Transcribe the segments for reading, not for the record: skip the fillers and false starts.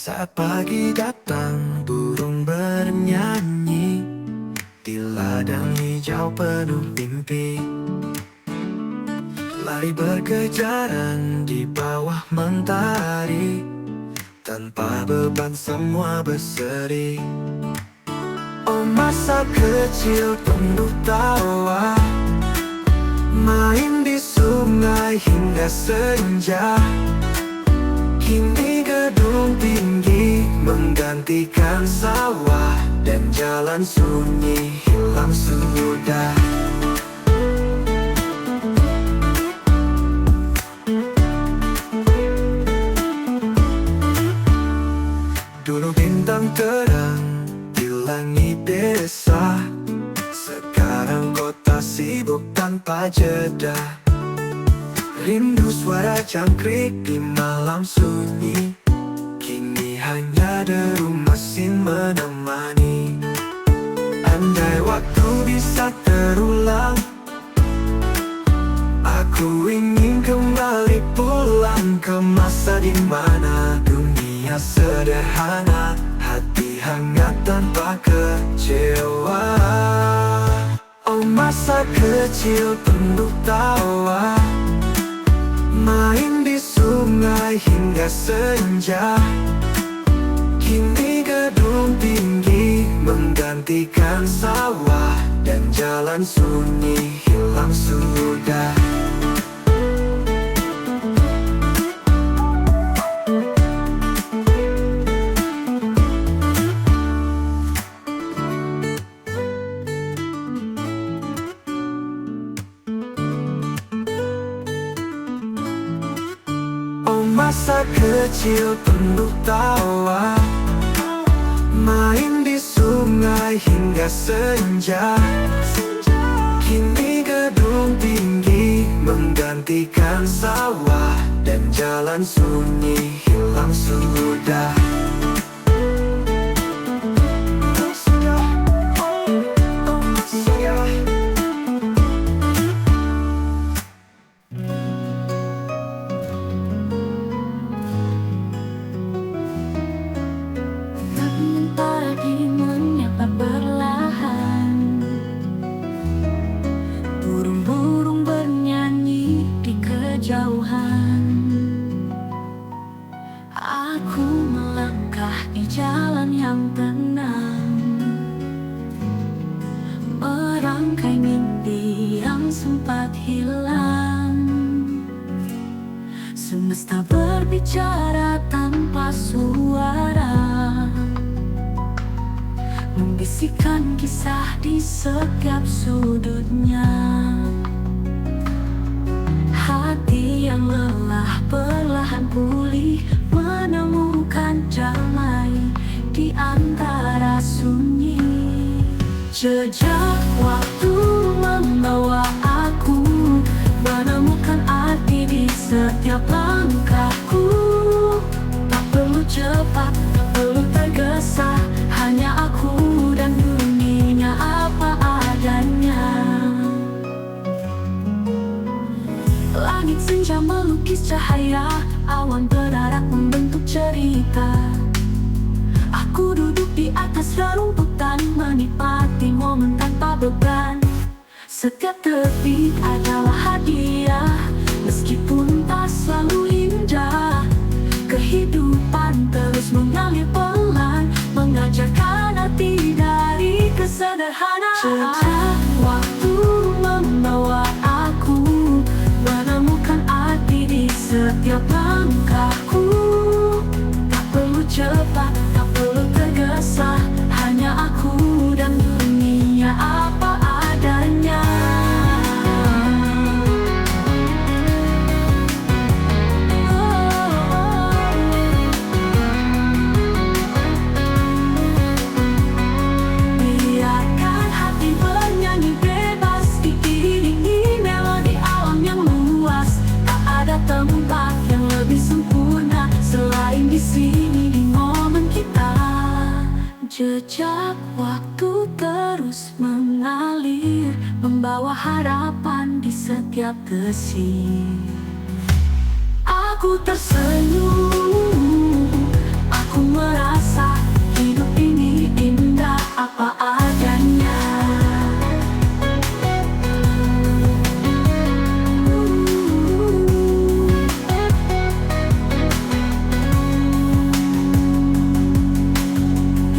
Saat pagi datang, burung bernyanyi di ladang hijau penuh mimpi. Lari berkejaran di bawah mentari, tanpa beban semua berseri. Oh masa kecil penuh tawa, main di sungai hingga senja. Kini gedung tinggi menggantikan sawah, dan jalan sunyi hilang sudah. Dulu bintang terang di langit desa, sekarang kota sibuk tanpa jeda. Rindu suara jangkrik di malam sunyi, kini hanya deru mesin menemani. Andai waktu bisa terulang, aku ingin kembali pulang ke masa di mana dunia sederhana, hati hangat tanpa kecewa. Oh masa kecil penuh tawa, main di sungai hingga senja. Kini gedung tinggi menggantikan sawah, dan jalan sunyi hilang sudah. Oh masa kecil penuh tawa, main di sungai hingga senja. Kini gedung tinggi menggantikan sawah, dan jalan sunyi hilang sudah. Pagi menyapa perlahan, burung-burung bernyanyi di kejauhan. Aku melangkah di jalan yang tenang, merangkai mimpi yang sempat hilang. Semesta berbicara tanpa suara, membisikkan kisah di setiap sudutnya. Hati yang lelah perlahan pulih, menemukan damai di antara sunyi. Jejak waktu membawa aku, menemukan arti di setiap langkahku. Tak perlu cepat, tak perlu tergesa, hanya aku dan dunia apa adanya. Langit senja melukis cahaya, awan berdarak membentuk cerita. Aku duduk di atas rerumputan, menikmati momen tanpa beban. Setiap detik adalah hadiah, meskipun tak selalu indah. Kehidupan terus mengalir pelan, mengajarkan arti dari kesederhanaan. Jejak waktu membawa aku, menemukan arti di setiap langkahku. Tak perlu cepat, tak perlu tergesa, hanya aku dan dunia apa adanya. Biarkan hati bernyanyi bebas, diiringi melodi alam yang luas. Tak ada tempat yang lebih sempurna selain di sini, di momen kita. Jejak waktu terus mengalir, membawa harapan di setiap desir. Aku tersenyum, aku Aku merasa hidup ini indah apa adanya.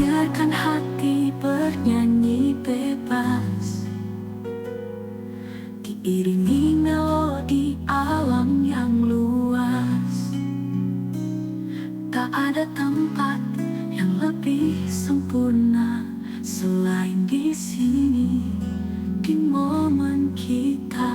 Biarkan hati bernyanyi bebas, diiringi melodi alam yang luas. Tak ada tempat yang lebih sempurna selain di sini, di momen kita.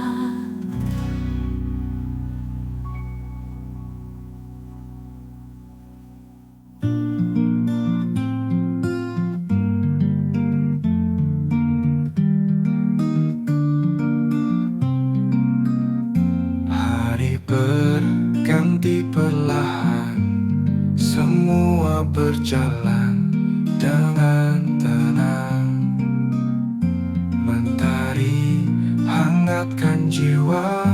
Hari berganti perlahan, semua berjalan dengan tenang. Mentari hangatkan jiwa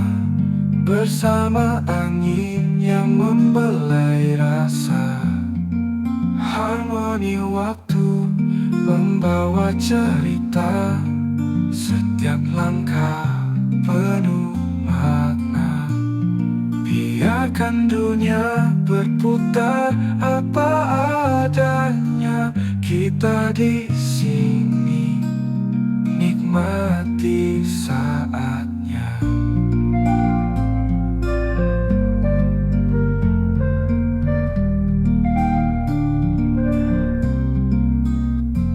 bersama angin yang membelai rasa. Harmoni waktu membawa cerita, setiap langkah penuh makna. Biarkan dunia berputar apa adanya, kita di sini nikmati saatnya.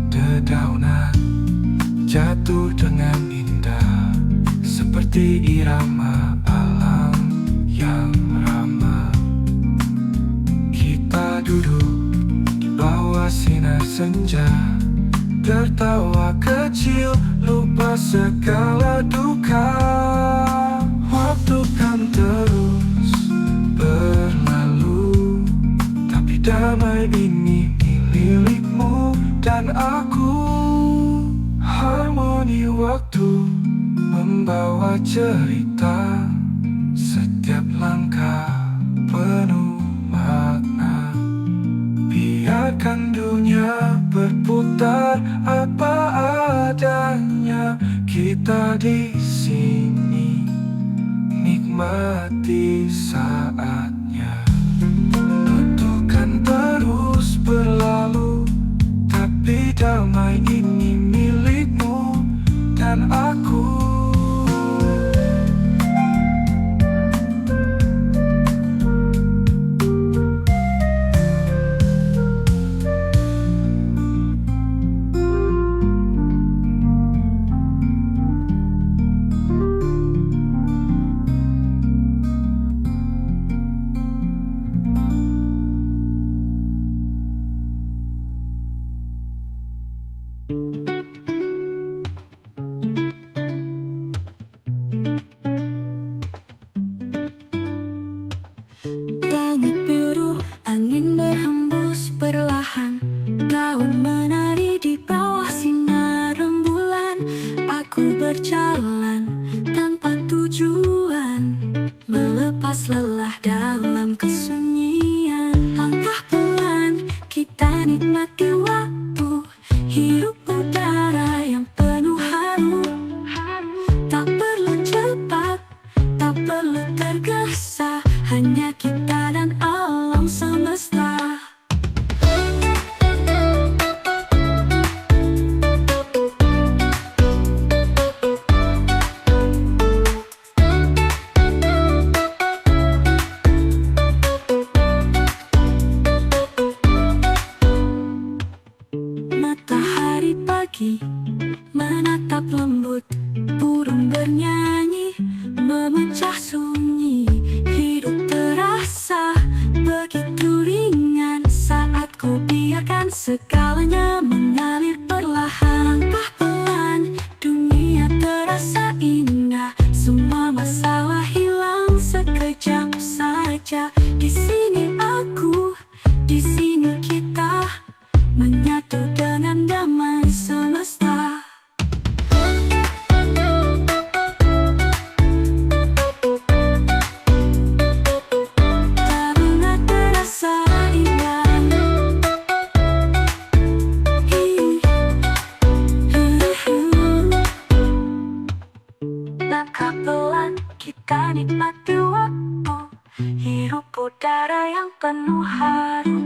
Dedaunan jatuh dengan indah, seperti irama alam yang ramah. Kita duduk di bawah sinar senja, tertawa kecil, lupa segala duka. Waktu kan terus berlalu, tapi damai ini milikmu dan aku. Harmoni waktu membawa cerita, setiap langkah penuh makna. Biarkan dunia berputar apa adanya, kita di sini nikmati saatnya. Waktu kan terus berlalu, tapi damai ini milikmu dan aku. Langit biru, angin berhembus perlahan, daun menari di bawah sinar rembulan. Aku berjalan tanpa tujuan, melepas lelah dalam kesunyian. Langkah pelan, kita nikmati waktu, hirup udara yang penuh haru. Tak perlu cepat, tak perlu tergesa, hanya kita dan alam semesta. Matahari pagi menatap lembut, burung bernyanyi memecah sunyi. Hidup terasa begitu ringan saat ku biarkan segalanya mengalir perlahan. Langkah pelan, dunia terasa indah, semua masalah hilang sekejap saja. Di sini aku, di sini kita menyatu dengan damai semesta. menikmati waktu. Hirup udara yang penuh harum.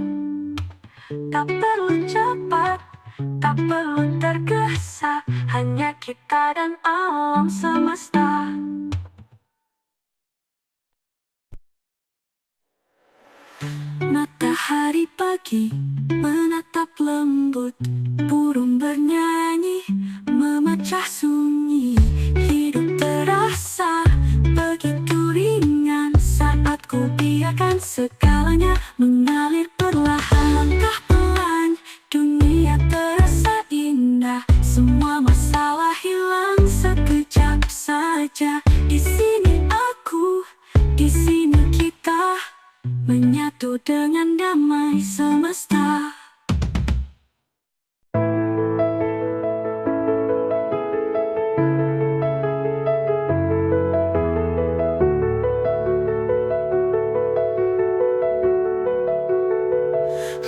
Tak perlu cepat, tak perlu tergesa, hanya kita dan alam semesta. Matahari pagi menatap lembut, burung bernyanyi memecah sunyi. Hidup terasa begitu ringan saat ku biarkan segalanya mengalir perlahan. Langkah pelan, dunia terasa indah, semua masalah hilang sekejap saja. Di sini aku, di sini kita, menyatu dengan damai semesta.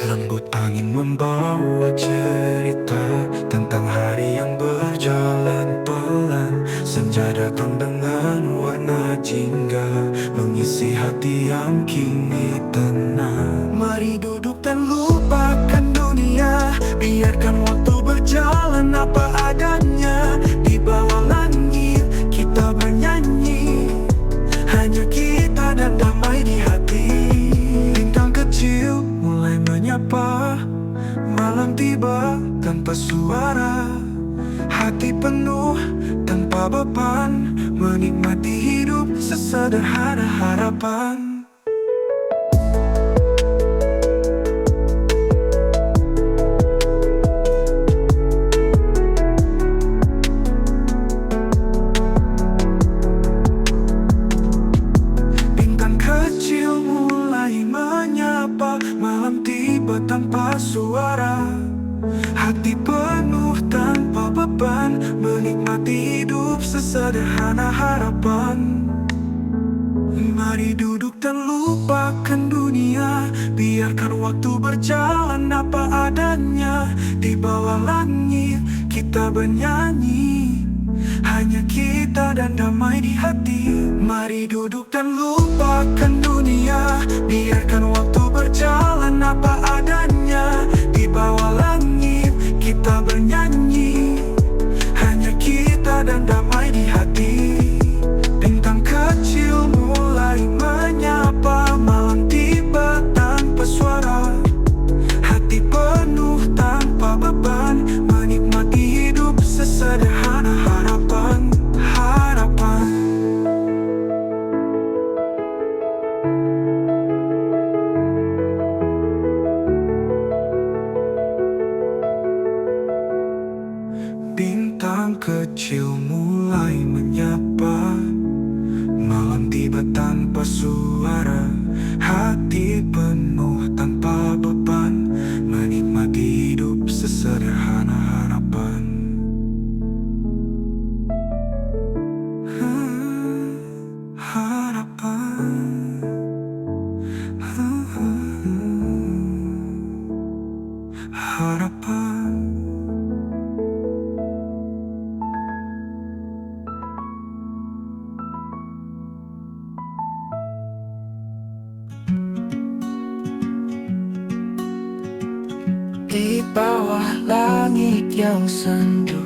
Lembut angin membawa cerita tentang hari yang berjalan pelan. Senja datang dengan warna jingga, mengisi hati yang kini tenang. Mari duduk dan lupakan dunia, biarkan waktu berjalan apa adanya. Di bawah langit kita bernyanyi, hanya kita dan damai di hati. Bintang kecil mulai menyapa, malam tiba tanpa suara. Hati penuh tanpa beban, menikmati hidup sesederhana harapan. Bintang kecil mulai menyapa, malam tiba tanpa suara. Hati penuh tanpa beban, menikmati hidup sesederhana harapan. Mari duduk dan lupakan dunia, biarkan waktu berjalan apa adanya. Di bawah langit kita bernyanyi, hanya kita dan damai di hati. Mari duduk dan lupakan dunia, biarkan waktu berjalan apa adanya. Di bawah langit kita bernyanyi, hanya kita dan damai di hati. Bintang kecil mulai menyapa, malam tiba tanpa suara. Hati penuh tanpa beban, menikmati hidup sesederhana harapan. Harapan. Bintang kecil mulai menyapa, malam tiba tanpa suara. Hati penuh tanpa beban, menikmati hidup sesederhana harapan. Harapan. Harapan. Di bawah langit yang sendu,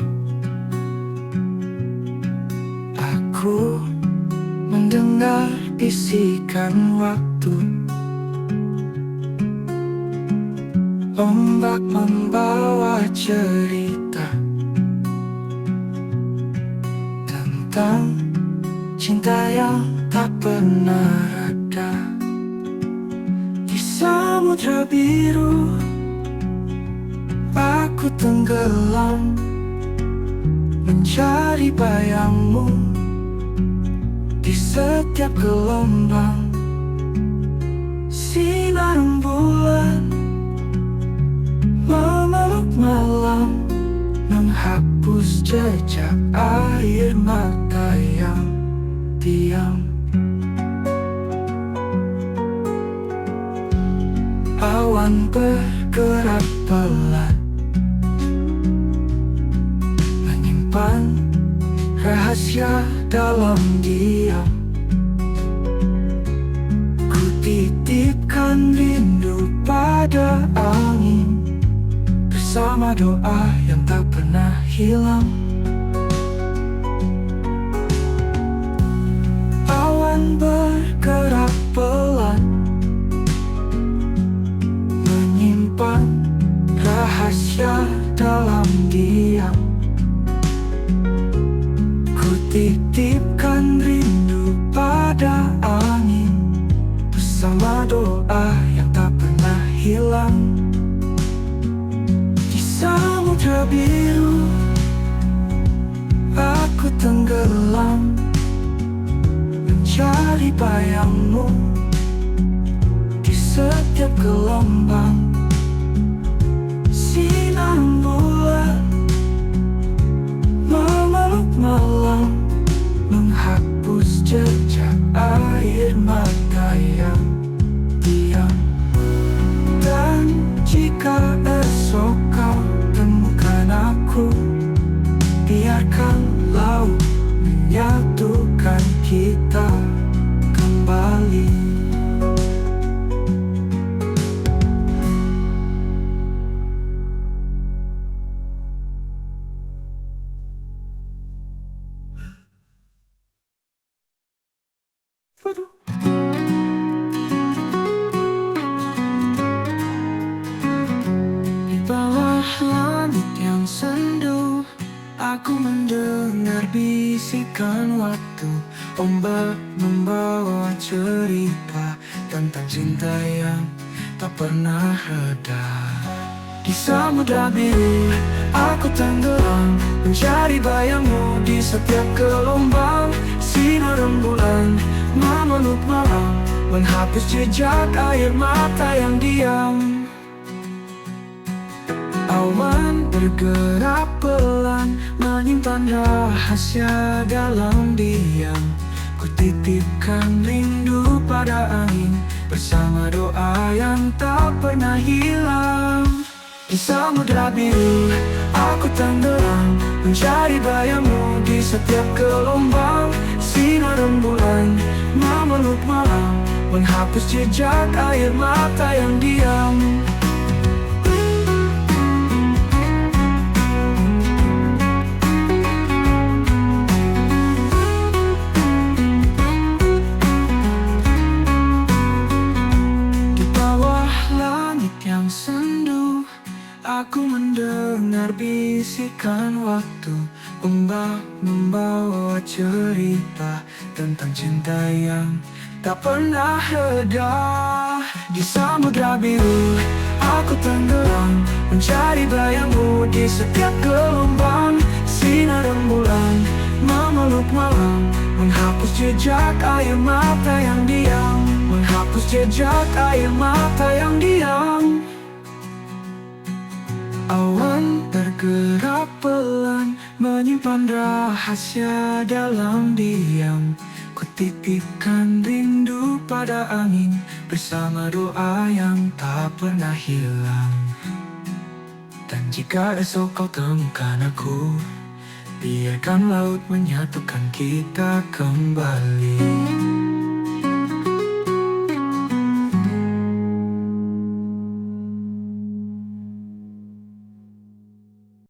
aku mendengar bisikan waktu. Ombak membawa cerita tentang cinta yang tak pernah reda. Di samudra biru aku tenggelam, mencari bayangmu di setiap gelombang. Sinar rembulan memeluk malam, menghapus jejak air mata yang diam. Awan bergerak pelan, menyimpan rahasia dalam diam. Titipkan rindu pada angin, bersama doa yang tak pernah hilang. Awan bergerak pelan, menyimpan rahasia dalam diam. Ku titipkan rindu pada angin, bersama doa yang tak pernah hilang. Di samudra biru aku tenggelam, mencari bayangmu di setiap gelombang. Sinar bulan memeluk malam, menghapus jejak air mata yang diam. Dan jika esok kau temukan aku, biarkan laut menyatukan kita kembali. Di bawah langit yang sendu, aku mendengar bisikan waktu. Ombak membawa cerita tentang cinta yang tak pernah reda. Di samudra biru aku tenggelam, mencari bayangmu di setiap gelombang. Sinar rembulan memeluk malam, menghapus jejak air mata yang diam. Awan bergerak pelan, menyimpan rahasia dalam diam. Ku titipkan rindu pada angin, bersama doa yang tak pernah hilang. Di samudra biru aku tenggelam, mencari bayangmu di setiap gelombang. Sinar rembulan memeluk malam, menghapus jejak air mata yang diam. Aku mendengar bisikan waktu, ombak membawa cerita tentang cinta yang tak pernah reda. Di samudra biru aku tenggelam, mencari bayangmu di setiap gelombang. Sinar rembulan memeluk malam, menghapus jejak air mata yang diam. Menghapus jejak air mata yang diam. Awan bergerak pelan, menyimpan rahasia dalam diam. Ku titipkan rindu pada angin, bersama doa yang tak pernah hilang. Dan jika esok kau temukan aku, biarkan laut menyatukan kita kembali.